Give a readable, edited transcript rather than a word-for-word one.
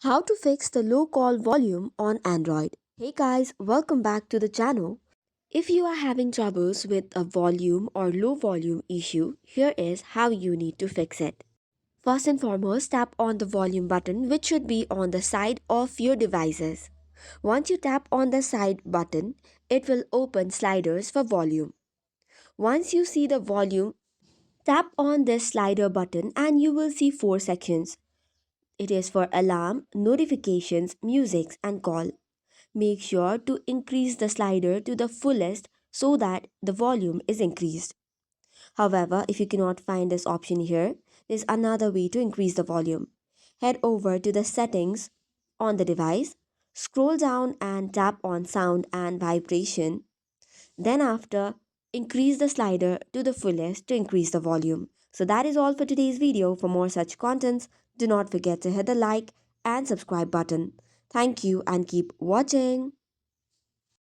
How to fix the low call volume on Android. Hey guys, welcome back to the channel. If you are having troubles with a volume or low volume issue, here is how you need to fix it. First and foremost, tap on the volume button which should be on the side of your devices. Once you tap on the side button, it will open sliders for volume. Once you see the volume, tap on this slider button and you will see four sections. It is for alarm, notifications, music and call. Make sure to increase the slider to the fullest so that the volume is increased. However, if you cannot find this option here, there's another way to increase the volume. Head over to the settings on the device, scroll down and tap on sound and vibration. Then after, increase the slider to the fullest to increase the volume. So that is all for today's video. For more such contents, do not forget to hit the like and subscribe button. Thank you and keep watching.